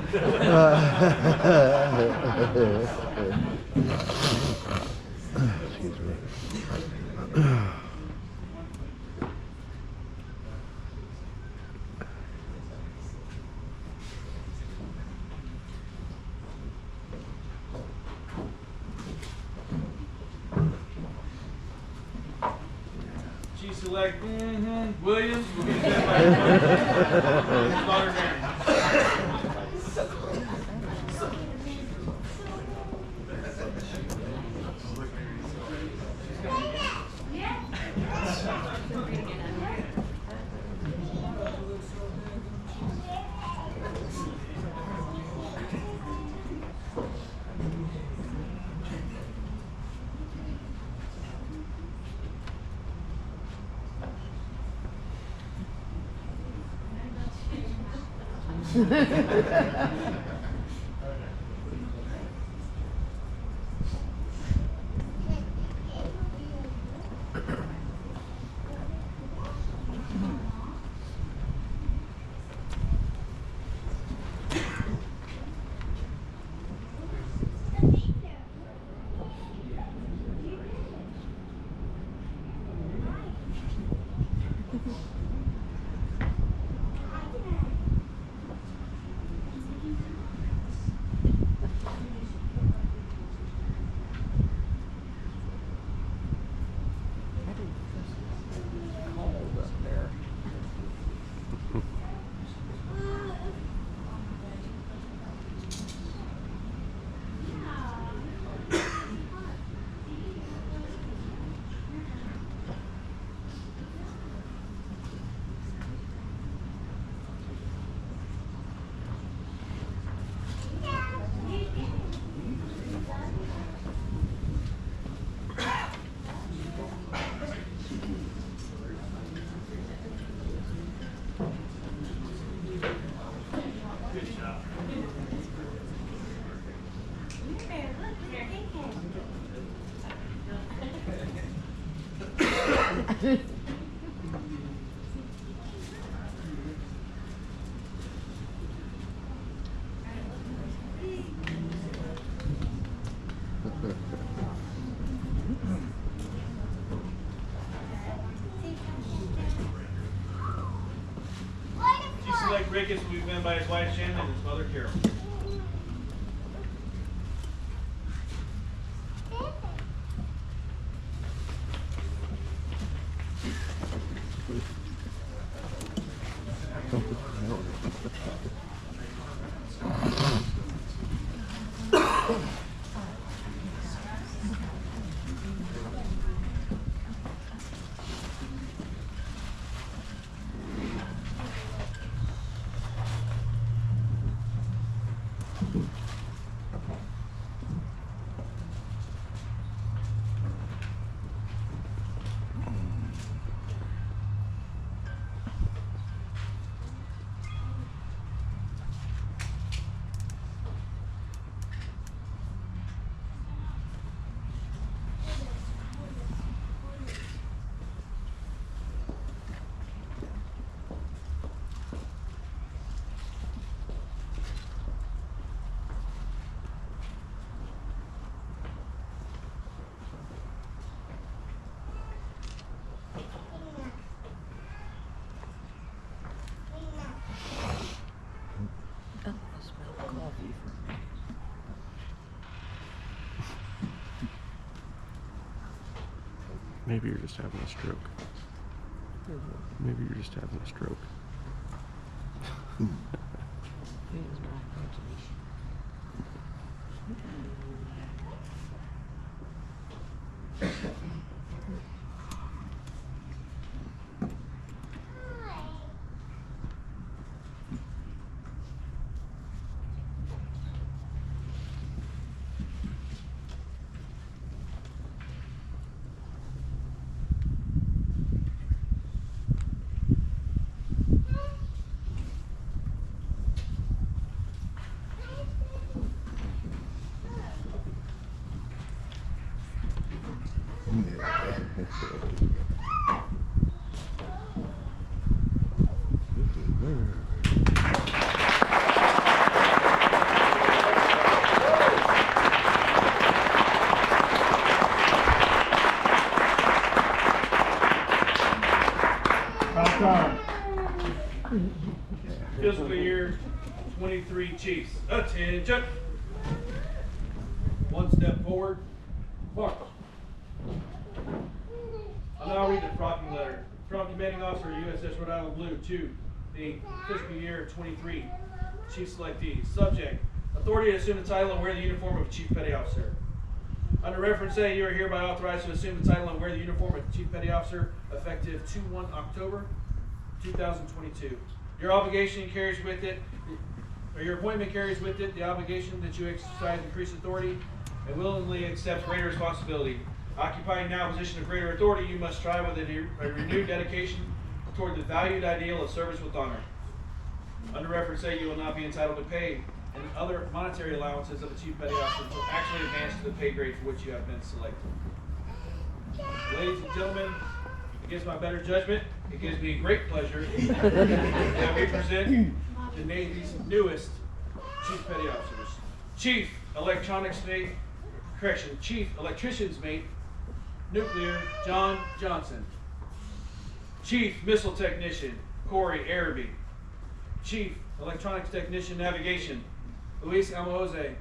Excuse me. Select Williams will be sent by his daughter Mary. Select Ricketts will be met by his wife Shannon and his mother Carol. Maybe you're just having a stroke. Maybe you're just having a stroke. fiscal year 23 Chiefs. Attention. One step forward. March. I'll now read the prompting letter. From Commanding Officer, USS Rhode Island Blue, to the fiscal year 23 Chief Selectee. Subject: authority to assume the title and wear the uniform of Chief Petty Officer. Under reference A, you are hereby authorized to assume the title and wear the uniform of Chief Petty Officer effective 2/1 October 2022. Your obligation carries with it, or your appointment carries with it, the obligation that you exercise increased authority and willingly accept greater responsibility. Occupying now a position of greater authority, you must strive with a renewed dedication toward the valued ideal of service with honor. Under reference A, you will not be entitled to pay and other monetary allowances of a Chief Petty Officer until actually advanced to the pay grade for which you have been selected. Ladies and gentlemen, against my better judgment, it gives me great pleasure that we present the Navy's newest Chief Petty Officers. Chief Electrician's Mate, Nuclear, John Johnson. Chief Missile Technician, Corey Araby. Chief Electronics Technician Navigation, Luis Almojose.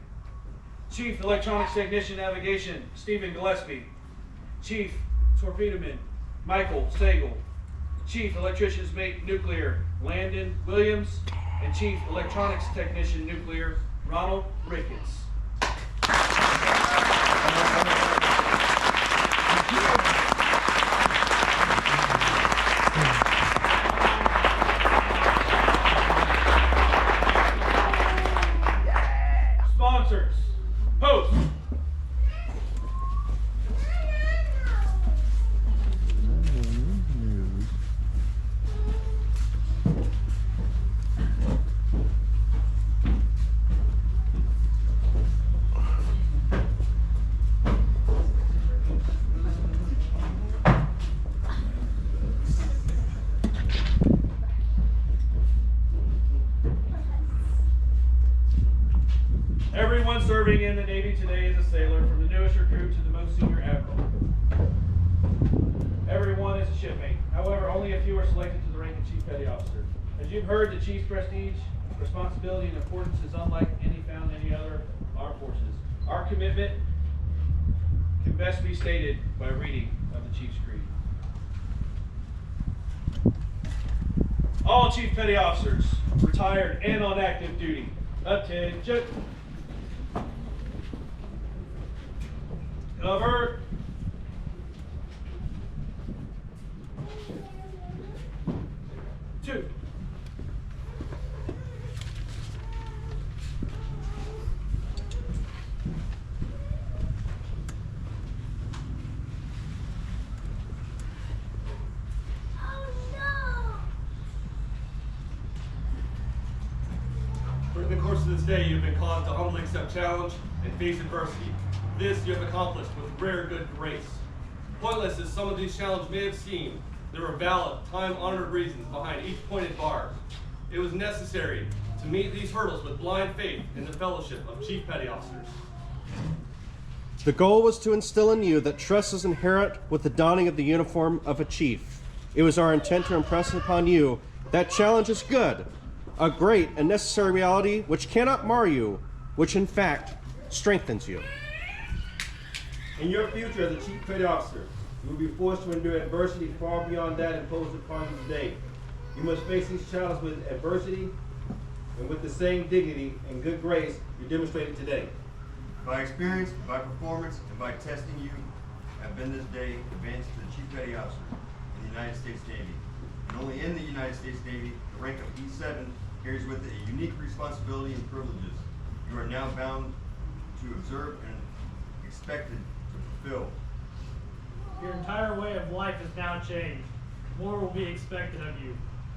Chief Electronics Technician Navigation, Stephen Gillespie. Chief Torpedoman, Michael Stagel. Chief Electrician's Mate Nuclear, Landon Williams. And Chief Electronics Technician Nuclear, Ronald Ricketts. Sponsors, host. Everyone serving in the Navy today is a sailor, from the newest recruit to the most senior admiral. Everyone is a shipmate. However, only a few are selected to the rank of Chief Petty Officer. As you've heard, the Chief's prestige, responsibility, and importance is unlike any found in any other armed forces. Our commitment can best be stated by reading of the Chief's Creed. All Chief Petty Officers, retired and on active duty, attention. Cover. Two. During the course of this day, you've been called to humbly accept challenge and face adversity. This you have accomplished with rare good grace. Pointless as some of these challenges may have seemed, there were valid, time-honored reasons behind each pointed bar. It was necessary to meet these hurdles with blind faith in the fellowship of Chief Petty Officers. The goal was to instill in you that trust is inherent with the donning of the uniform of a chief. It was our intent to impress upon you that challenge is good, a great and necessary reality which cannot mar you, which in fact strengthens you. In your future as a Chief Petty Officer, you will be forced to endure adversity far beyond that imposed upon you today. You must face these challenges with adversity and with the same dignity and good grace you demonstrated today. By experience, by performance, and by testing, you have been this day advanced to the Chief Petty Officer in the United States Navy. And only in the United States Navy, the rank of E7 carries with it a unique responsibility and privileges. You are now bound to observe and expected to fulfill. Your entire way of life is now changed. More will be expected of you.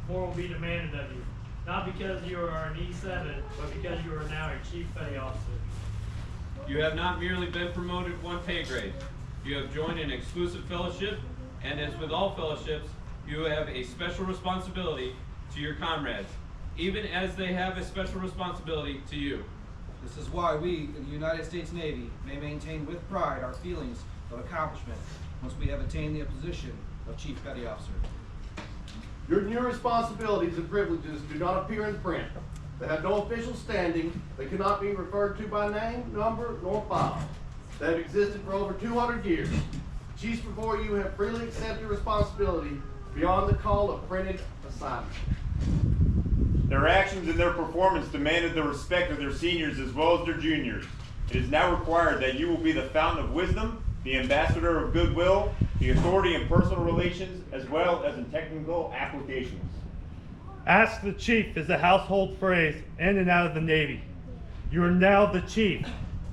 More will be demanded of you. Not because you are an E7, but because you are now a Chief Petty Officer. You have not merely been promoted one pay grade. You have joined an exclusive fellowship, and as with all fellowships, you have a special responsibility to your comrades, even as they have a special responsibility to you. This is why we, in the United States Navy, may maintain with pride our feelings of accomplishment once we have attained the position of Chief Petty Officer. Your new responsibilities and privileges do not appear in print. They have no official standing. They cannot be referred to by name, number, nor file. They have existed for over 200 years. Chiefs before you have freely accepted responsibility beyond the call of printed assignment. Their actions and their performance demanded the respect of their seniors as well as their juniors. It is now required that you will be the fountain of wisdom, the ambassador of goodwill, the authority in personal relations, as well as in technical applications. Ask the chief is a household phrase in and out of the Navy. You are now the chief,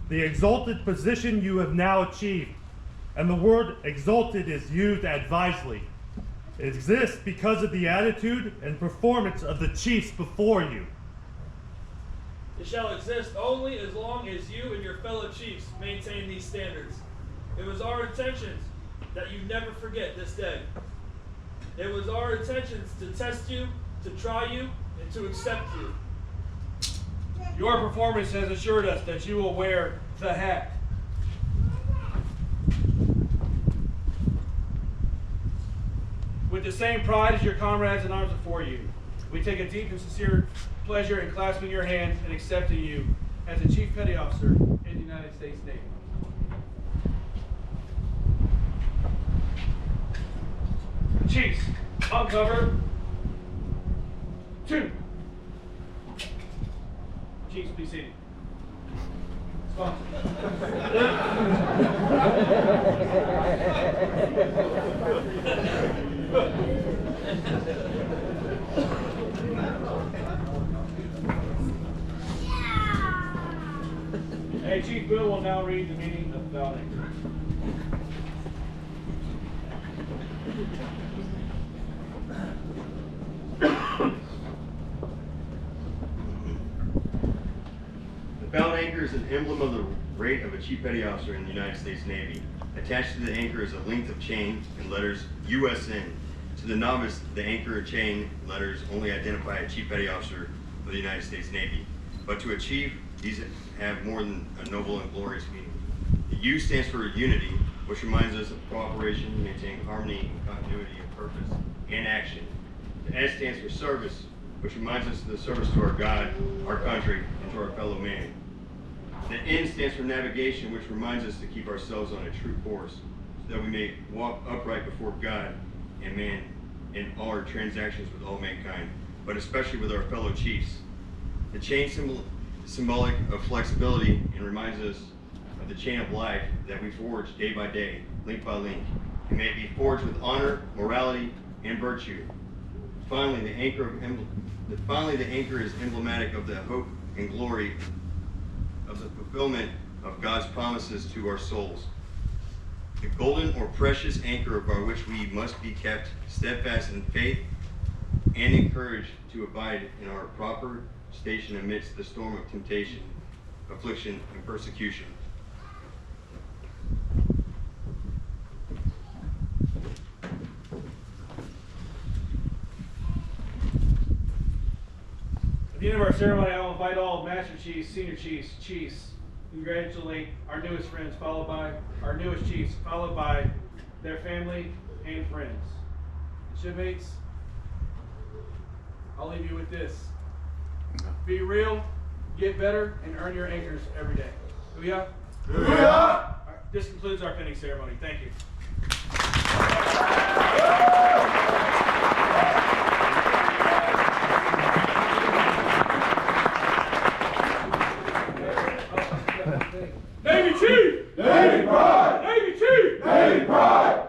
the exalted position you have now achieved. And the word exalted is used advisedly. It exists because of the attitude and performance of the chiefs before you. It shall exist only as long as you and your fellow chiefs maintain these standards. It was our intentions that you never forget this day. It was our intentions to test you, to try you, and to accept you. Your performance has assured us that you will wear the hat. With the same pride as your comrades in arms before you, we take a deep and sincere pleasure in clasping your hand and accepting you as a Chief Petty Officer in the United States Navy. Chiefs, uncover 2. Chiefs, be seated. Sponsor. Hey, Chief Bill will now read the meaning of the ballot anchor. The ballot anchor is an emblem of the rank of a Chief Petty Officer in the United States Navy. Attached to the anchor is a length of chain and letters USN. To the novice, the anchor and chain letters only identify a Chief Petty Officer of the United States Navy. But to a chief, these have more than a noble and glorious meaning. The U stands for unity, which reminds us of cooperation, maintaining harmony and continuity of purpose and action. The S stands for service, which reminds us of the service to our God, our country, and to our fellow man. The N stands for navigation, which reminds us to keep ourselves on a true course, so that we may walk upright before God and man in all our transactions with all mankind, but especially with our fellow chiefs. The chain symbolic of flexibility and reminds us of the chain of life that we forge day by day, link by link. It may be forged with honor, morality, and virtue. Finally, the anchor is emblematic of the hope and glory of the fulfillment of God's promises to our souls. The golden or precious anchor by which we must be kept steadfast in faith and encouraged to abide in our proper station amidst the storm of temptation, affliction, and persecution. At the end of our ceremony, I will invite all Master Chiefs, Senior Chiefs, Chiefs, congratulate our newest friends, followed by our newest Chiefs, followed by their family and friends. Shipmates, I'll leave you with this. Be real, get better, and earn your anchors every day. Booyah? Booyah! This concludes our pinning ceremony. Thank you. Navy Chief! Navy Pride! Navy Chief! Navy Pride!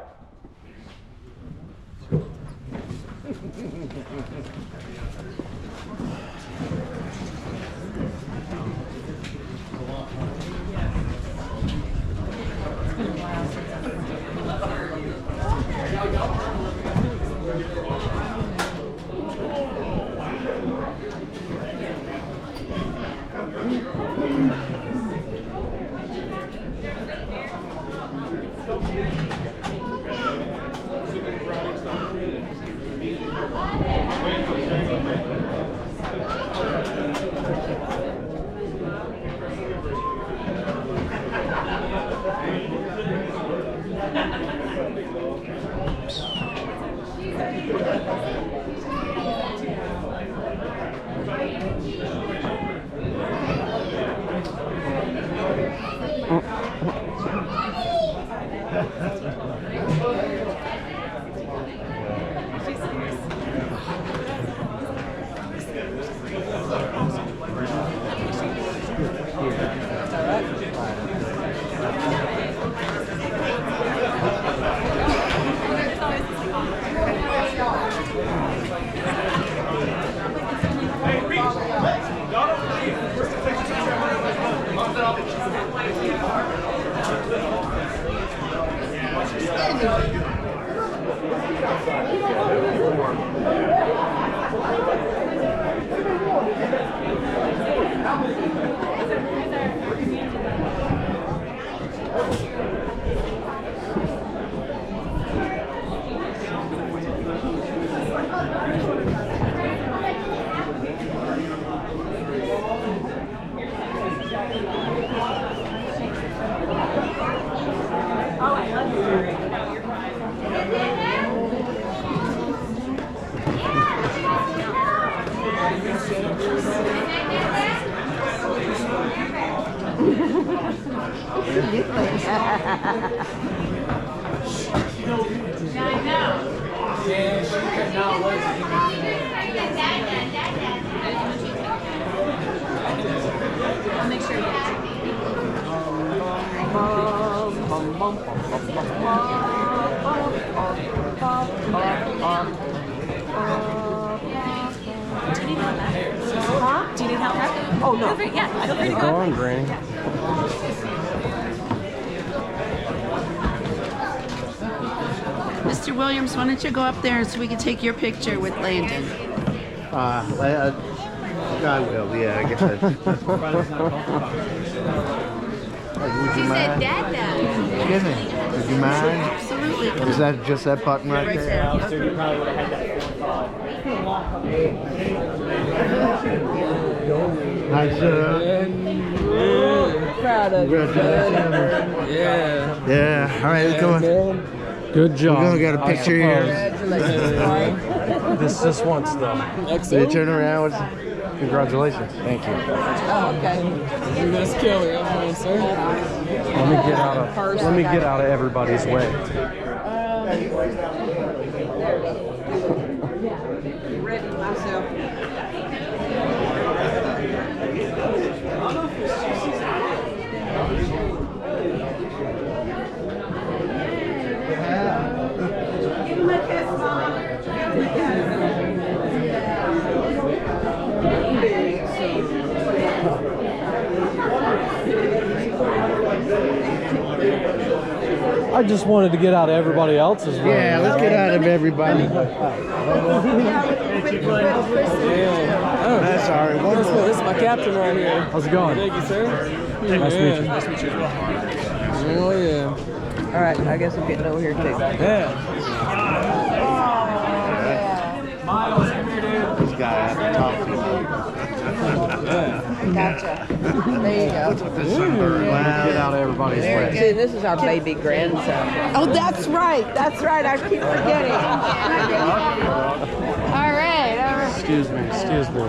Do you need help? Oh, no. Yeah, feel free to Go go. on, Granny. Mr. Williams, why don't you go up there so we can take your picture with Landon? I will, yeah, I guess would She you said, mind? Dada. Excuse me, would you mind? Absolutely. Is that just that button right there? Nice, Proud of you, son. Yeah. Yeah, all right, let's go. Good job. We're gonna get a picture here. This once, though. They turn around. Congratulations. Thank you. Oh, okay. You're gonna kill her, I'm sir. Let me get out of everybody's way. Ready myself. Give him a kiss, Mama. I just wanted to get out of everybody else's way. Yeah, let's get out of everybody. That's all right. Wonderful. This is my captain right here. How's it going? Thank you, sir. Nice to meet you. Nice to meet you as well. Oh, yeah. All right, I guess I'm getting over here too. Yeah. Miles, come here, dude. This guy I have to talk to. Gotcha. There you go. What's with this sunburn? Get out of everybody's way. See, this is our baby grandson. Oh, that's right. That's right. I keep forgetting. All right. All right. Excuse me. Excuse me.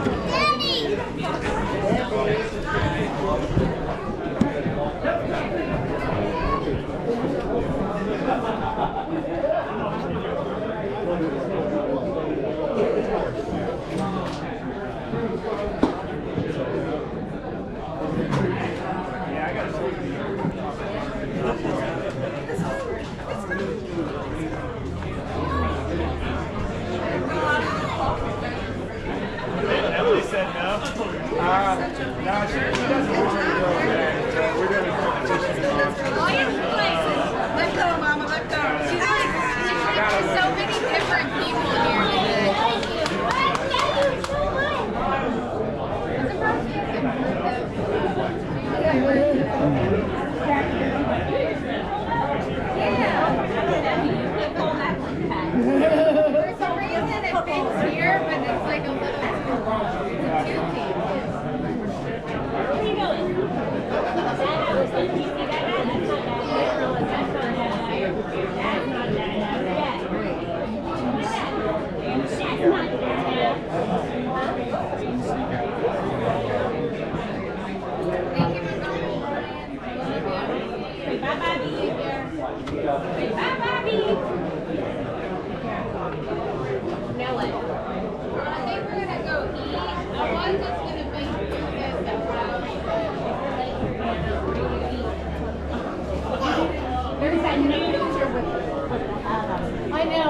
Emily said no. No, she doesn't want to go there. We're doing a competition. Let go, Mama. Let go. She's so many different people here today. For some reason it fits here, but it's like a little Where are you going? Now what? I think we're gonna go eat. I was just gonna make There's that new picture with I know.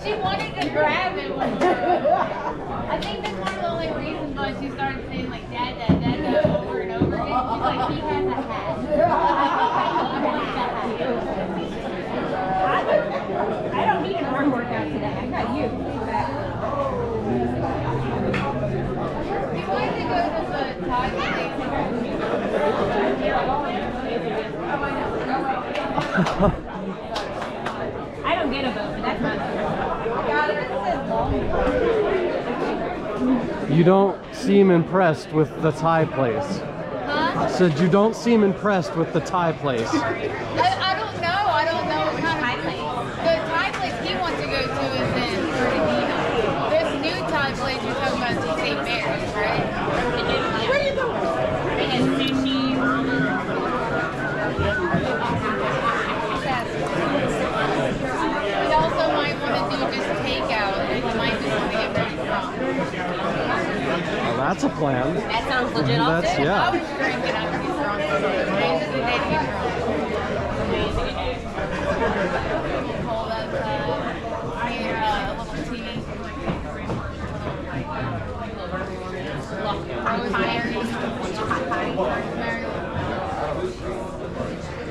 She wanted to grab it one time. I think that's one of the only reasons why she started saying like dad, dad, dad, dad over and over again. She's like, I don't get a vote, but that's not You don't seem impressed with the Thai place. Huh? Said you don't seem impressed with the Thai place. I don't know. I don't know what kind of the Thai place he wants to go to is in Fernandina. This new Thai place you're talking about is St. Marys, right? Where are you going? And sushi, he also might want to do just takeout, and he might just want to get ready from. Well, that's a plan. That sounds legit. That's, I yeah. was drinking after he's drunk. Today's the day to get drunk. Hold up, near a little TV.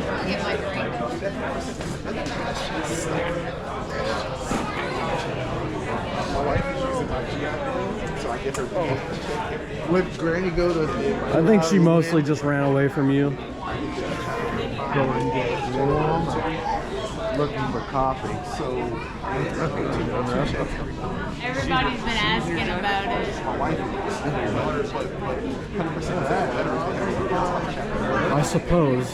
I'll get my drink. So I get her. Would Granny go to? I think she mostly just ran away from you. Go and get warm. Looking for coffee. So. Everybody's been asking about it. I suppose.